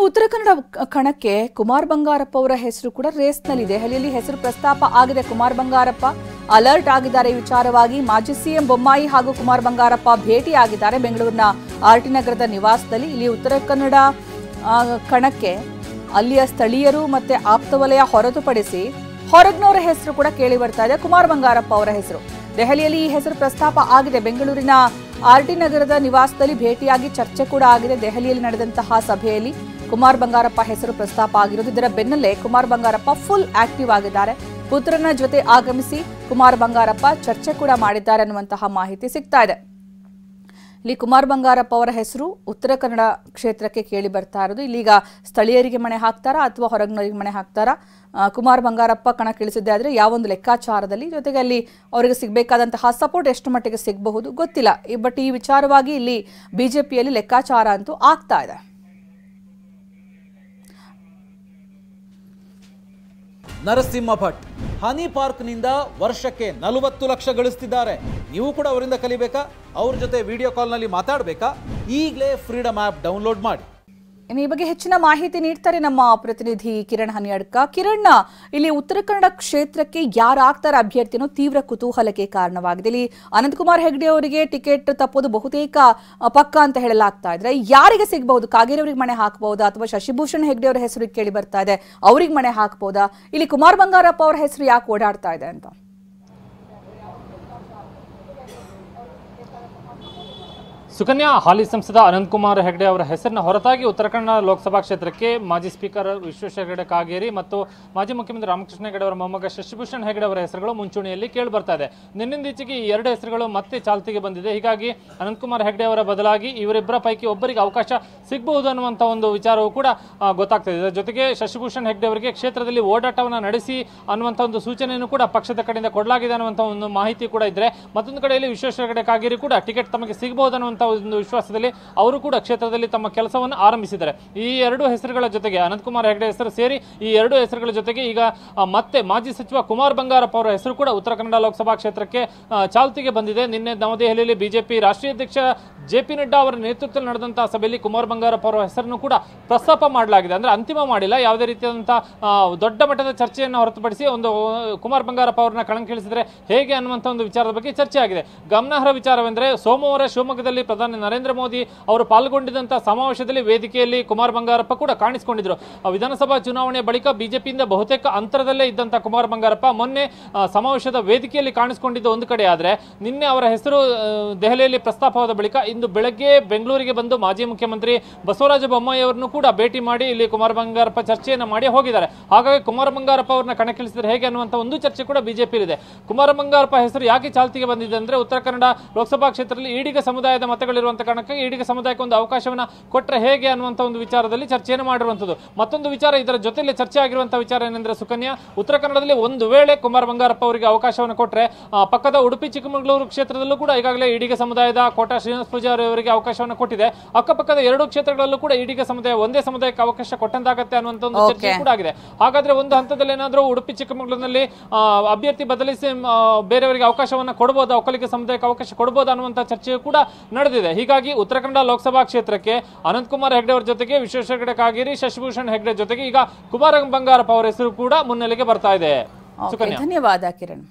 ಉತ್ತರ ಕನ್ನಡ ಕಣಕ್ಕೆ ಕುಮಾರ್ ಬಂಗಾರಪ್ಪ ಅವರ ಹೆಸರು ಕೂಡ ರೇಸ್ನಲ್ಲಿದೆ. ದೆಹಲಿಯಲ್ಲಿ ಹೆಸರು ಪ್ರಸ್ತಾಪ ಆಗಿದೆ. ಕುಮಾರ್ ಬಂಗಾರಪ್ಪ ಅಲರ್ಟ್ ಆಗಿದ್ದಾರೆ. ಈ ವಿಚಾರವಾಗಿ ಮಾಜಿ ಸಿಎಂ ಬೊಮ್ಮಾಯಿ ಹಾಗೂ ಕುಮಾರ್ ಬಂಗಾರಪ್ಪ ಭೇಟಿಯಾಗಿದ್ದಾರೆ ಬೆಂಗಳೂರಿನ ಆರ್ಟಿ ನಗರದ ನಿವಾಸದಲ್ಲಿ. ಇಲ್ಲಿ ಉತ್ತರ ಕನ್ನಡ ಕಣಕ್ಕೆ ಅಲ್ಲಿಯ ಸ್ಥಳೀಯರು ಮತ್ತೆ ಆಪ್ತವಲಯ ಹೊರತುಪಡಿಸಿ ಹೊರಗ್ನವರ ಹೆಸರು ಕೂಡ ಕೇಳಿ ಬರ್ತಾ ಇದೆ. ಕುಮಾರ್ ಬಂಗಾರಪ್ಪ ಅವರ ಹೆಸರು ದೆಹಲಿಯಲ್ಲಿ ಈ ಹೆಸರು ಪ್ರಸ್ತಾಪ ಆಗಿದೆ. ಬೆಂಗಳೂರಿನ ಆರ್ಟಿ ನಗರದ ನಿವಾಸದಲ್ಲಿ ಭೇಟಿಯಾಗಿ ಚರ್ಚೆ ಕೂಡ ಆಗಿದೆ. ದೆಹಲಿಯಲ್ಲಿ ನಡೆದಂತಹ ಸಭೆಯಲ್ಲಿ ಕುಮಾರ್ ಬಂಗಾರಪ್ಪ ಹೆಸರು ಪ್ರಸ್ತಾಪ ಆಗಿರೋದು. ಇದರ ಬೆನ್ನಲ್ಲೇ ಕುಮಾರ್ ಬಂಗಾರಪ್ಪ ಫುಲ್ ಆಕ್ಟಿವ್ ಆಗಿದ್ದಾರೆ. ಪುತ್ರನ ಜೊತೆ ಆಗಮಿಸಿ ಕುಮಾರ್ ಬಂಗಾರಪ್ಪ ಚರ್ಚೆ ಕೂಡ ಮಾಡಿದ್ದಾರೆ ಅನ್ನುವಂತಹ ಮಾಹಿತಿ ಸಿಗ್ತಾ ಇದೆ. ಇಲ್ಲಿ ಕುಮಾರ್ ಬಂಗಾರಪ್ಪ ಅವರ ಹೆಸರು ಉತ್ತರ ಕನ್ನಡ ಕ್ಷೇತ್ರಕ್ಕೆ ಕೇಳಿ ಬರ್ತಾ ಇರೋದು. ಇಲ್ಲೀಗ ಸ್ಥಳೀಯರಿಗೆ ಮಣೆ ಹಾಕ್ತಾರಾ ಅಥವಾ ಹೊರಗಿನವರಿಗೆ ಮಣೆ ಹಾಕ್ತಾರಾ? ಕುಮಾರ್ ಬಂಗಾರಪ್ಪ ಕಣಕ್ಕಿಳಿಸಿದ್ದೆ ಆದರೆ ಯಾವೊಂದು ಲೆಕ್ಕಾಚಾರದಲ್ಲಿ, ಜೊತೆಗೆ ಅಲ್ಲಿ ಅವರಿಗೆ ಸಿಗಬೇಕಾದಂತಹ ಸಪೋರ್ಟ್ ಎಷ್ಟು ಮಟ್ಟಿಗೆ ಸಿಗಬಹುದು ಗೊತ್ತಿಲ್ಲ. ಬಟ್ ಈ ವಿಚಾರವಾಗಿ ಇಲ್ಲಿ ಬಿಜೆಪಿಯಲ್ಲಿ ಲೆಕ್ಕಾಚಾರ ಅಂತೂ ಆಗ್ತಾ ಇದೆ. ನರಸಿಂಹ ಭಟ್ ಹನಿ ಪಾರ್ಕ್ನಿಂದ ವರ್ಷಕ್ಕೆ 40 ಲಕ್ಷ ಗಳಿಸ್ತಿದ್ದಾರೆ. ನೀವು ಕೂಡ ಅವರಿಂದ ಕಲಿಬೇಕಾ? ಅವ್ರ ಜೊತೆ ವಿಡಿಯೋ ಕಾಲ್ನಲ್ಲಿ ಮಾತಾಡಬೇಕಾ? ಈಗಲೇ ಫ್ರೀಡಮ್ ಆ್ಯಪ್ ಡೌನ್ಲೋಡ್ ಮಾಡಿ. ಈ ಬಗ್ಗೆ ಹೆಚ್ಚಿನ ಮಾಹಿತಿ ನೀಡ್ತಾರೆ ನಮ್ಮ ಪ್ರತಿನಿಧಿ ಕಿರಣ್ ಹನಿಯಡ್ಕ. ಕಿರಣ್, ಇಲ್ಲಿ ಉತ್ತರ ಕನ್ನಡ ಕ್ಷೇತ್ರಕ್ಕೆ ಯಾರಾಗ್ತಾರೆ ಅಭ್ಯರ್ಥಿ ಅನ್ನೋ ತೀವ್ರ ಕುತೂಹಲಕ್ಕೆ ಕಾರಣವಾಗಿದೆ. ಇಲ್ಲಿ ಅನಂತಕುಮಾರ್ ಹೆಗಡೆ ಅವರಿಗೆ ಟಿಕೆಟ್ ತಪ್ಪೋದು ಬಹುತೇಕ ಪಕ್ಕ ಅಂತ ಹೇಳಲಾಗ್ತಾ ಇದ್ರೆ ಯಾರಿಗೆ ಸಿಗಬಹುದು? ಕಾಗೇರಿ ಅವರಿಗೆ ಮಣೆ ಹಾಕಬಹುದಾ ಅಥವಾ ಶಶಿಭೂಷಣ್ ಹೆಗಡೆ ಅವರ ಹೆಸರು ಕೇಳಿ ಬರ್ತಾ ಇದೆ, ಅವ್ರಿಗೆ ಮಣೆ ಹಾಕಬಹುದಾ? ಇಲ್ಲಿ ಕುಮಾರ್ ಬಂಗಾರಪ್ಪ ಅವರ ಹೆಸರು ಯಾಕೆ ಓಡಾಡ್ತಾ ಇದೆ ಅಂತ? ಸುಕನ್ಯಾ, ಹಾಲಿ ಸಂಸದ ಅನಂತಕುಮಾರ್ ಹೆಗಡೆ ಅವರ ಹೆಸರಿನ ಹೊರತಾಗಿ ಉತ್ತರ ಕನ್ನಡ ಲೋಕಸಭಾ ಕ್ಷೇತ್ರಕ್ಕೆ ಮಾಜಿ ಸ್ಪೀಕರ್ ವಿಶ್ವೇಶ್ವರ ಹೆಗಡೆ ಕಾಗೇರಿ ಮತ್ತು ಮಾಜಿ ಮುಖ್ಯಮಂತ್ರಿ ರಾಮಕೃಷ್ಣ ಹೆಗಡೆ ಅವರ ಮೊಮ್ಮಗ ಶಶಿಭೂಷಣ್ ಹೆಗಡೆ ಅವರ ಹೆಸರುಗಳು ಮುಂಚೂಣಿಯಲ್ಲಿ ಕೇಳಿ ಬರ್ತಾ ಇದೆ. ನಿನ್ನಿಂದೀಚೆಗೆ ಈ ಎರಡು ಹೆಸರುಗಳು ಮತ್ತೆ ಚಾಲ್ತಿಗೆ ಬಂದಿದೆ. ಹೀಗಾಗಿ ಅನಂತಕುಮಾರ್ ಹೆಗಡೆ ಅವರ ಬದಲಾಗಿ ಇವರಿಬ್ಬರ ಪೈಕಿ ಒಬ್ಬರಿಗೆ ಅವಕಾಶ ಸಿಗಬಹುದು ಅನ್ನುವಂಥ ಒಂದು ವಿಚಾರವೂ ಕೂಡ ಗೊತ್ತಾಗ್ತದೆ. ಜೊತೆಗೆ ಶಶಿಭೂಷಣ್ ಹೆಗಡೆ ಅವರಿಗೆ ಕ್ಷೇತ್ರದಲ್ಲಿ ಓಡಾಟವನ್ನು ನಡೆಸಿ ಅನ್ನುವಂಥ ಒಂದು ಸೂಚನೆಯನ್ನು ಕೂಡ ಪಕ್ಷದ ಕಡೆಯಿಂದ ಕೊಡಲಾಗಿದೆ ಅನ್ನುವಂಥ ಒಂದು ಮಾಹಿತಿ ಕೂಡ ಇದ್ರೆ, ಮತ್ತೊಂದು ಕಡೆಯಲ್ಲಿ ವಿಶ್ವೇಶ್ವರ ಹೆಗಡೆ ಕಾಗೇರಿ ಕೂಡ ಟಿಕೆಟ್ ತಮಗೆ ಸಿಗಬಹುದು ಅನ್ನುವಂಥ ಒಂದು ವಿಶ್ವಾಸದಲ್ಲಿ ಅವರು ಕೂಡ ಕ್ಷೇತ್ರದಲ್ಲಿ ತಮ್ಮ ಕೆಲಸವನ್ನು ಆರಂಭಿಸಿದ್ದಾರೆ. ಈ ಎರಡು ಹೆಸರುಗಳ ಜೊತೆಗೆ ಅನಂತಕುಮಾರ್ ಹೆಗಡೆ ಹೆಸರು ಸೇರಿ ಈ ಎರಡು ಹೆಸರುಗಳ ಜೊತೆಗೆ ಈಗ ಮತ್ತೆ ಮಾಜಿ ಸಚಿವ ಕುಮಾರ್ ಬಂಗಾರಪ್ಪ ಅವರ ಹೆಸರು ಕೂಡ ಉತ್ತರ ಕನ್ನಡ ಲೋಕಸಭಾ ಕ್ಷೇತ್ರಕ್ಕೆ ಚಾಲ್ತಿಗೆ ಬಂದಿದೆ. ನಿನ್ನೆ ನವದೆಹಲಿಯಲ್ಲಿ ಬಿಜೆಪಿ ರಾಷ್ಟ್ರೀಯ ಅಧ್ಯಕ್ಷ ಜೆ.ಪಿ. ನಡ್ಡಾ ಅವರ ನೇತೃತ್ವದಲ್ಲಿ ನಡೆದಂತಹ ಸಭೆಯಲ್ಲಿ ಕುಮಾರ್ ಬಂಗಾರಪ್ಪ ಅವರ ಹೆಸರನ್ನು ಕೂಡ ಪ್ರಸ್ತಾಪ ಮಾಡಲಾಗಿದೆ. ಅಂದ್ರೆ ಅಂತಿಮ ಮಾಡಿಲ್ಲ, ಯಾವುದೇ ರೀತಿಯಾದಂತಹ ದೊಡ್ಡ ಮಟ್ಟದ ಚರ್ಚೆಯನ್ನು ಹೊರತುಪಡಿಸಿ ಒಂದು ಕುಮಾರ್ ಬಂಗಾರಪ್ಪ ಅವರನ್ನ ಕಣಕ್ಕಿಳಿಸಿದ್ರೆ ಹೇಗೆ ಅನ್ನುವಂಥ ಒಂದು ವಿಚಾರದ ಬಗ್ಗೆ ಚರ್ಚೆ ಆಗಿದೆ. ಗಮನಾರ್ಹ ವಿಚಾರವೆಂದರೆ ಸೋಮವಾರ ಶಿವಮೊಗ್ಗದಲ್ಲಿ ಪ್ರಧಾನಿ ನರೇಂದ್ರ ಮೋದಿ ಅವರು ಪಾಲ್ಗೊಂಡಿದ್ದಂತಹ ಸಮಾವೇಶದಲ್ಲಿ ವೇದಿಕೆಯಲ್ಲಿ ಕುಮಾರ್ ಬಂಗಾರಪ್ಪ ಕೂಡ ಕಾಣಿಸಿಕೊಂಡಿದ್ರು. ವಿಧಾನಸಭಾ ಚುನಾವಣೆ ಬಳಿಕ ಬಿಜೆಪಿಯಿಂದ ಬಹುತೇಕ ಅಂತರದಲ್ಲೇ ಇದ್ದಂತಹ ಕುಮಾರ್ ಬಂಗಾರಪ್ಪ ಮೊನ್ನೆ ಸಮಾವೇಶದ ವೇದಿಕೆಯಲ್ಲಿ ಕಾಣಿಸಿಕೊಂಡಿದ್ದ ಒಂದು ಕಡೆ ಆದ್ರೆ, ನಿನ್ನೆ ಅವರ ಹೆಸರು ದೆಹಲಿಯಲ್ಲಿ ಪ್ರಸ್ತಾಪವಾದ ಬಳಿಕ ಇಂದು ಬೆಳಗ್ಗೆ ಬೆಂಗಳೂರಿಗೆ ಬಂದು ಮಾಜಿ ಮುಖ್ಯಮಂತ್ರಿ ಬಸವರಾಜ ಬೊಮ್ಮಾಯಿ ಅವರನ್ನು ಕೂಡ ಭೇಟಿ ಮಾಡಿ ಇಲ್ಲಿ ಕುಮಾರ್ ಬಂಗಾರಪ್ಪ ಚರ್ಚೆಯನ್ನು ಮಾಡಿ ಹೋಗಿದ್ದಾರೆ. ಹಾಗಾಗಿ ಕುಮಾರ್ ಬಂಗಾರಪ್ಪ ಅವರನ್ನ ಕಣಕ್ಕಿಳಿಸಿದ್ರೆ ಹೇಗೆ ಅನ್ನುವಂಥ ಒಂದು ಚರ್ಚೆ ಕೂಡ ಬಿಜೆಪಿಯಲ್ಲಿದೆ. ಕುಮಾರ ಬಂಗಾರಪ್ಪ ಹೆಸರು ಯಾಕೆ ಚಾಲ್ತಿಗೆ ಬಂದಿದೆ ಅಂದ್ರೆ, ಉತ್ತರ ಕನ್ನಡ ಲೋಕಸಭಾ ಕ್ಷೇತ್ರದಲ್ಲಿ ಈಡಿಗ ಸಮುದಾಯದ ಮತಗಳಿರುವಂತಹ ಕಾರಣಕ್ಕೆ ಈಡಿಗ ಸಮುದಾಯಕ್ಕೆ ಒಂದು ಅವಕಾಶವನ್ನ ಕೊಟ್ಟರೆ ಹೇಗೆ ಅನ್ನುವಂಥ ಒಂದು ವಿಚಾರದಲ್ಲಿ ಚರ್ಚೆಯನ್ನು ಮಾಡಿರುವಂಥದ್ದು. ಮತ್ತೊಂದು ವಿಚಾರ, ಇದರ ಜೊತೆಯಲ್ಲಿ ಚರ್ಚೆ ಆಗಿರುವಂತಹ ವಿಚಾರ ಏನಂದ್ರೆ ಸುಕನ್ಯಾ, ಉತ್ತರ ಕನ್ನಡದಲ್ಲಿ ಒಂದು ವೇಳೆ ಕುಮಾರ್ ಬಂಗಾರಪ್ಪ ಅವರಿಗೆ ಅವಕಾಶವನ್ನು ಕೊಟ್ಟರೆ ಪಕ್ಕದ ಉಡುಪಿ ಚಿಕ್ಕಮಗಳೂರು ಕ್ಷೇತ್ರದಲ್ಲೂ ಕೂಡ ಈಗಾಗಲೇ ಈಡಿಗ ಸಮುದಾಯದ ಕೋಟಾ ಶ್ರೀನಿವಾಸ ಪೂಜಾರಿ ಅವರಿಗೆ ಅವಕಾಶವನ್ನು ಕೊಟ್ಟಿದೆ. ಅಕ್ಕಪಕ್ಕದ ಎರಡು ಕ್ಷೇತ್ರಗಳಲ್ಲೂ ಕೂಡ ಈಡಿಗ ಸಮುದಾಯ ಒಂದೇ ಸಮುದಾಯಕ್ಕೆ ಅವಕಾಶ ಕೊಟ್ಟಂತಾಗತ್ತೆ ಅನ್ನುವಂಥ ಒಂದು ಚರ್ಚೆ ಕೂಡ ಆಗಿದೆ. ಹಾಗಾದ್ರೆ ಒಂದು ಹಂತದಲ್ಲಿ ಏನಾದರೂ ಉಡುಪಿ ಚಿಕ್ಕಮಗಳೂರಿನಲ್ಲಿ ಅಭ್ಯರ್ಥಿ ಬದಲಿಸಿ ಬೇರೆಯವರಿಗೆ ಅವಕಾಶವನ್ನು ಕೊಡಬಹುದು, ಒಕ್ಕಲಿಗ ಸಮುದಾಯಕ್ಕೆ ಅವಕಾಶ ಕೊಡಬಹುದು ಅನ್ನುವಂಥ ಚರ್ಚೆಯು ಕೂಡ ನಡೆದಿದೆ. ಹೀಗಾಗಿ ಉತ್ತರ ಕನ್ನಡ ಲೋಕಸಭಾ ಕ್ಷೇತ್ರಕ್ಕೆ ಅನಂತಕುಮಾರ್ ಹೆಗಡೆ ಅವರ ಜೊತೆಗೆ ವಿಶ್ವೇಶ್ವರ ಹೆಗಡೆ ಕಾಗೇರಿ, ಶಶಿಭೂಷಣ್ ಹೆಗಡೆ ಜೊತೆಗೆ ಈಗ ಕುಮಾರ ಬಂಗಾರಪ್ಪ ಅವರ ಹೆಸರು ಕೂಡ ಮುನ್ನೆಲೆಗೆ ಬರ್ತಾ ಇದೆ. ಧನ್ಯವಾದ ಕಿರಣ್.